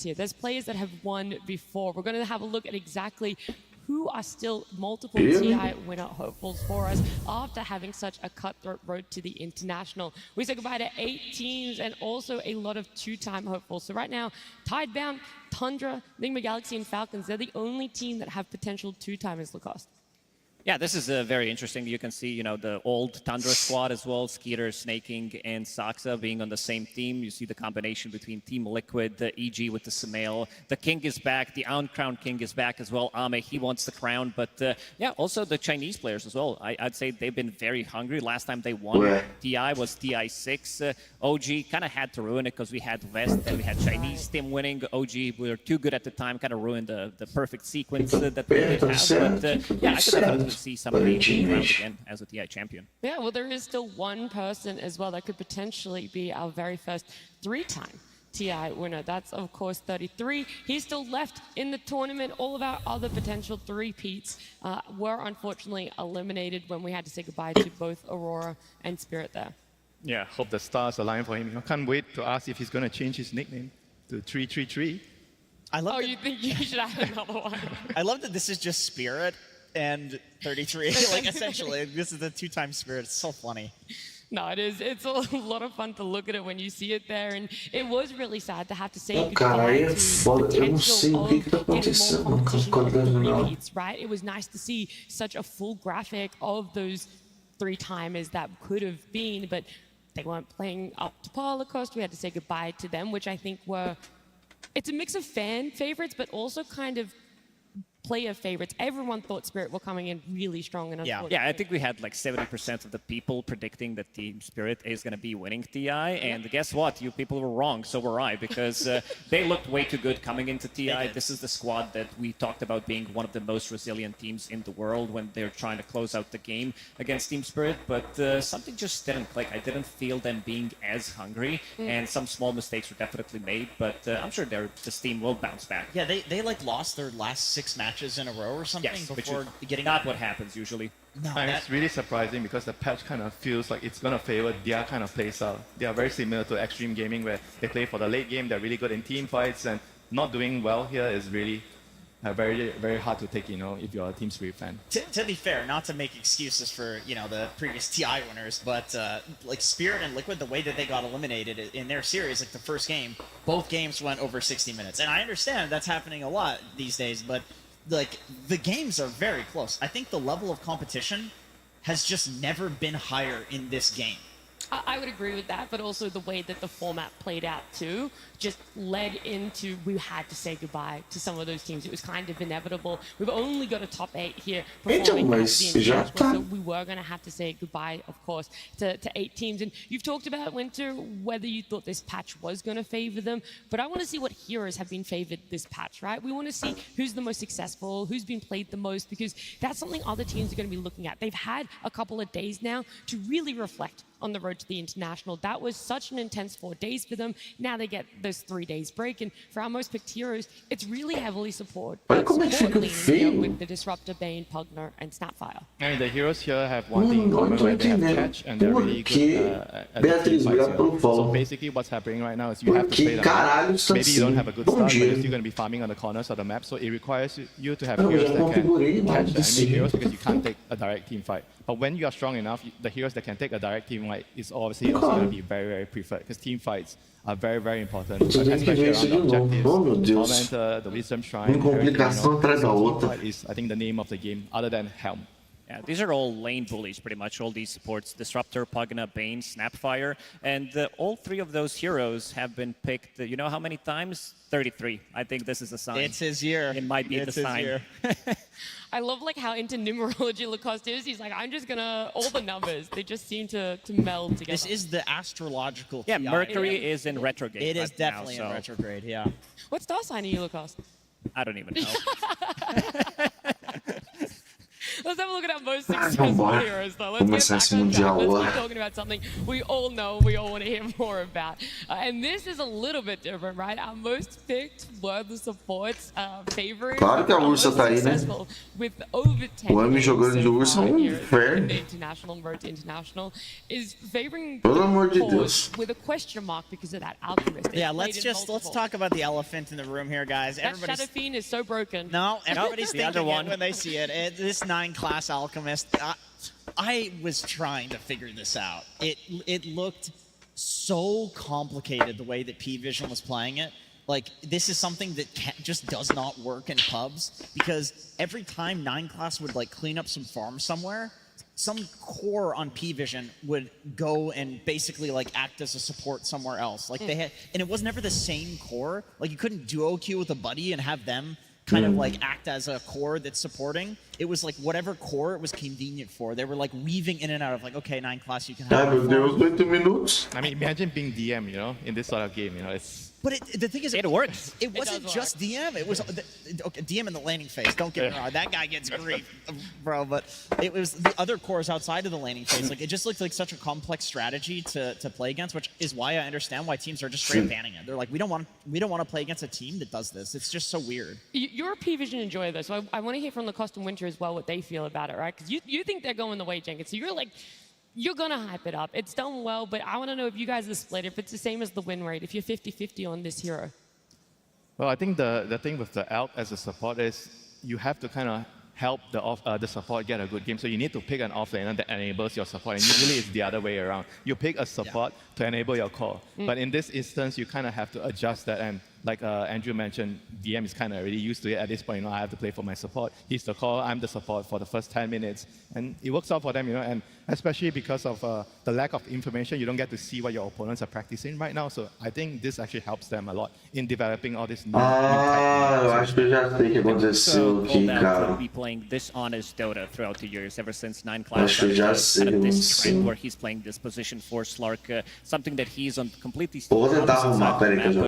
here. There's players that have won before. We're going to have a look at exactly who are still multiple TI winner hopefuls for us after having such a cutthroat road to the international. We say goodbye to 8 teams and also a lot of two-time hopefuls. So right now, Tidebound, Tundra, Enigma Galaxy, and Falcons, they're the only team that have potential two-timers, Lacoste. Yeah, this is very interesting. You can see, you know, the old Tundra squad as well, Skeeter, Snaking, and Saxa being on the same team. You see the combination between Team Liquid, the EG with the Sumail. The King is back. The uncrowned King is back as well. Ame, he wants the crown. But, yeah, also the Chinese players as well. I'd say they've been very hungry. Last time they won TI was TI6. OG kind of had to ruin it because we had West and we had Chinese team winning. OG, we were too good at the time, kind of ruined the perfect sequence that we did have. But, yeah, I could definitely see somebody being around again as a TI champion. Yeah, well, there is still one person as well that could potentially be our very first 3-time TI winner. That's, of course, 33. He's still left in the tournament. All of our other potential three-peats were unfortunately eliminated when we had to say goodbye to both Aurora and Spirit there. Yeah, hope the stars align for him. I can't wait to ask if he's going to change his nickname to 333. I love you think you should have another one? I love that this is just Spirit and 33. Like, essentially, this is the 2-time Spirit. It's so funny. No, it is. It's a lot of fun to look at it when you see it there, and it was really sad to have to say goodbye to the potential of getting more competition with the repeats, right? It was nice to see such a full graphic of those 3-timers that could have been, but they weren't playing up to par. Lacoste, we had to say goodbye to them, which I think were... It's a mix of fan favorites, but also kind of player favorites. Everyone thought Spirit were coming in really strong. And yeah, I think we had like 70% of the people predicting that Team Spirit is going to be winning TI. And guess what? You people were wrong. So were I, because they looked way too good coming into TI. This is the squad that we talked about being one of the most resilient teams in the world when they're trying to close out the game against Team Spirit. But something just didn't click. I didn't feel them being as hungry. And some small mistakes were definitely made. But I'm sure this team will bounce back. Yeah, they like lost their last 6 matches in a row or something before getting not what happens usually. No, it's really surprising because the patch kind of feels like it's going to favor their kind of play style. They are very similar to Extreme Gaming where they play for the late game, they're really good in team fights, and not doing well here is really very, very hard to take, you know, if you're a Team Spirit fan. To be fair, not to make excuses for, you know, the previous TI winners, but like Spirit and Liquid, the way that they got eliminated in their series, like the first game, both games went over 60 minutes. And I understand that's happening a lot these days, but like, the games are very close. I think the level of competition has just never been higher in this game. I would agree with that, but also the way that the format played out too just led into we had to say goodbye to some of those teams. It was kind of inevitable. We've only got a top 8 here performing at the international, so we were going to have to say goodbye, of course, to 8 teams. And you've talked about, Winter, whether you thought this patch was going to favor them, but I want to see what heroes have been favored this patch, right? We want to see who's the most successful, who's been played the most, because that's something other teams are going to be looking at. They've had a couple of days now to really reflect on the road to the international. That was such an intense 4 days for them. Now they get those 3 days break. And for our most picked heroes, it's really heavily supported with the Disruptor, Bane, Pugner, and Snapfire. And the heroes here have one thing in common where they have catch and they're really good at the team fights here. So basically what's happening right now is you have to play the map. Maybe you don't have a good start, but you're still going to be farming on the corners of the map. So it requires you to have heroes that can catch the enemy heroes because you can't take a direct team fight. But when you are strong enough, the heroes that can take a direct team fight is obviously also going to be very, very preferred because team fights are very, very important, especially around the objectives. Tormentor, the Wisdom Shrine, Team is, I think, the name of the game, other than Helm. Yeah, these are all lane bullies, pretty much, all these supports. Disruptor, Pugna, Bane, Snapfire, and all 3 of those heroes have been picked, you know how many times? 33. I think this is a sign. It's his year. It might be the sign. I love like how into numerology Lacoste is. He's like, I'm just gonna, all the numbers, they just seem to meld together. This is the astrological. Yeah, Mercury is in retrograde. It is definitely in retrograde, yeah. What star sign are you, Lacoste? I don't even know. Let's have a look at our most successful vambora. heroes, though. Vamos Let's começar get esse back on track. Mundial. Let's keep talking about something we all know, we all want to hear more about. And this is a little bit different, right? Our most picked were the supports favoring. Claro que a Ursa tá aí, né? With over 10 O Ami jogando de Ursa é um inferno. The international, road to international, is favoring Pelo amor de Force Deus. with a question mark because of that alchemist. They Yeah, played let's in let's multiple. talk about the elephant in the room here, guys. That Everybody's Shadow Fiend is so broken. no, everybody's the thinking other one. it when they see it. This 9-class alchemist. I was trying to figure this out. It looked so complicated the way that P-Vision was playing it. Like, this is something that just does not work in pubs, because every time 9-class would like clean up some farm somewhere, some core on P-Vision would go and basically like act as a support somewhere else. Like they had, and it was never the same core. Like you couldn't duo queue with a buddy and have them kind of like act as a core that's supporting. It was like whatever core it was convenient for. They were like weaving in and out of like, okay, 9-class, you can have. Ai, meu Deus, 8 minutos. I mean, imagine being DM, you know, in this sort of game, you know, it's... But the thing is, It works. It wasn't does just DM. It was okay, DM in the landing phase. Don't get me wrong. That guy gets grief, bro. But it was the other cores outside of the landing phase. Like it just looked like such a complex strategy to play against, which is why I understand why teams are just straight banning it. They're like, we don't want to play against a team that does this. It's just so weird. You're a P-Vision enjoyer, though, so I want to hear from Lacoste and Winter as well what they feel about it, right? Because you think they're going the way, Jenkins. So you're like, you're going to hype it up. It's done well, but I want to know if you guys are split, if it's the same as the win rate, if you're 50-50 on this hero. Well, I think the thing with the ALC as a support is you have to kind of help the support get a good game. So you need to pick an offlaner that enables your support. And usually it's the other way around. You pick a support to enable your core. But in this instance, you kind of have to adjust that. And like Andrew mentioned, DM is kind of already used to it at this point. You know, I have to play for my support. He's the core, I'm the support for the first 10 minutes. And it works out for them, you know, and especially because of the lack of information, you don't get to see what your opponents are practicing right now. So I think this actually helps them a lot in developing all this new Ah, eu acho que eu já sei o que aconteceu aqui, Holdout cara. will be playing this honest Dota throughout the years, ever since 9-class Acho que já sei, kind of this sim. trend where he's playing this position for Slark, something that he's on completely Eu vou tentar opposite arrumar, side of the peraí que eu map, já